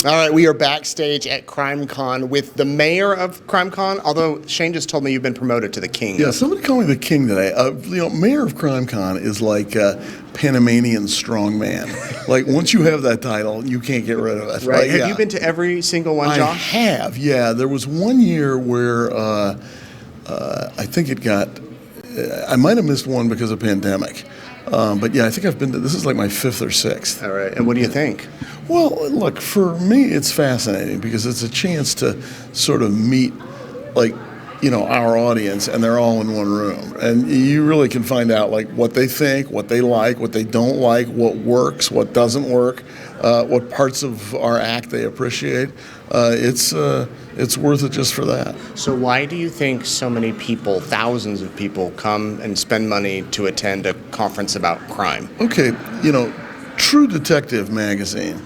All right, we are backstage at CrimeCon with the mayor of CrimeCon, although Shane just told me you've been promoted to the king. Yeah, somebody called me the king today. Mayor of CrimeCon is like Panamanian strongman. Like, once you have that title, you can't get rid of it. Right. Like, Have you been to every single one, Josh? I have, yeah. There was one year where I think it got, I might have missed one because of pandemic. But yeah, I think I've been to, this is like my 5th or 6th. All right. And what do you think? Well, look, for me, it's fascinating because it's a chance to sort of meet, like, our audience, and they're all in one room. And you really can find out, like, what they think, what they like, what they don't like, what works, what doesn't work, what parts of our act they appreciate. It's worth it just for that. So why do you think so many people, thousands of people, come and spend money to attend a conference about crime? Okay, True Detective magazine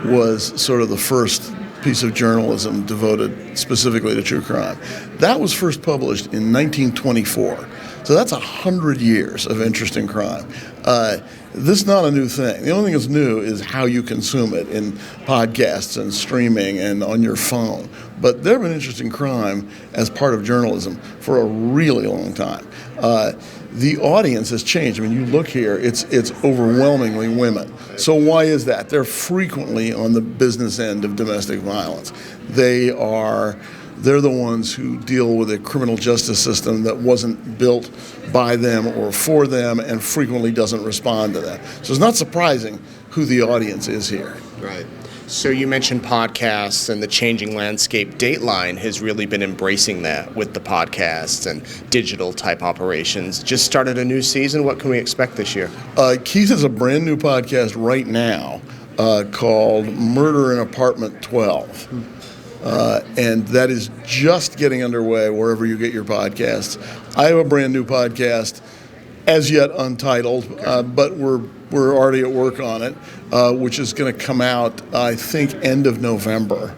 was sort of the first piece of journalism devoted specifically to true crime. That was first published in 1924. So that's 100 years of interesting crime. This is not a new thing. The only thing that's new is how you consume it in podcasts and streaming and on your phone. But there have been interesting crime as part of journalism for a really long time. The audience has changed. I mean, you look here, it's overwhelmingly women. So why is that? They're frequently on the business end of domestic violence. They're the ones who deal with a criminal justice system that wasn't built by them or for them and frequently doesn't respond to them. So it's not surprising who the audience is here. Right. So you mentioned podcasts and the changing landscape. Dateline has really been embracing that with the podcasts and digital type operations. Just started a new season. What can we expect this year? Keith has a brand new podcast right now called Murder in Apartment 12. And that is just getting underway wherever you get your podcasts. I have a brand new podcast, as yet untitled, but we're already at work on it, which is going to come out, I think, end of November.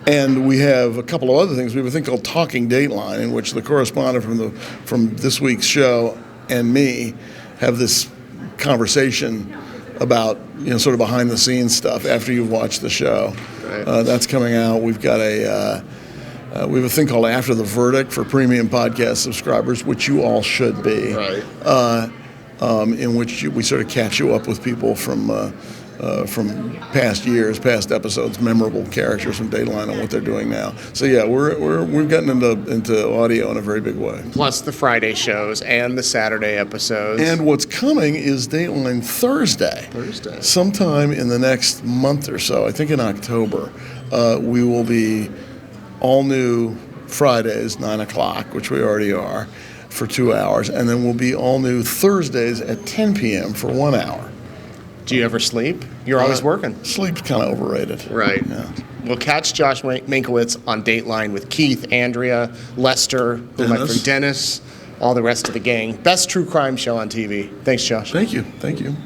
And we have a couple of other things. We have a thing called Talking Dateline, in which the correspondent from this week's show and me have this conversation about sort of behind the scenes stuff after you've watched the show. Right. That's coming out. We've got we have a thing called After the Verdict for premium podcast subscribers, which you all should be. Right. In which we sort of catch you up with people from past years, past episodes, memorable characters from Dateline and what they're doing now. So yeah, we've gotten into audio in a very big way. Plus the Friday shows and the Saturday episodes. And what's coming is Dateline Thursday. Sometime in the next month or so, I think in October, we will be all new Fridays, 9 o'clock, which we already are, for 2 hours, and then we'll be all new Thursdays at 10 p.m. for 1 hour. Do you ever sleep? You're always working. Sleep's kind of overrated. Right. Yeah. We'll catch Josh Mankiewicz on Dateline with Keith, Andrea, Lester, my friend Dennis, all the rest of the gang. Best true crime show on TV. Thanks, Josh. Thank you.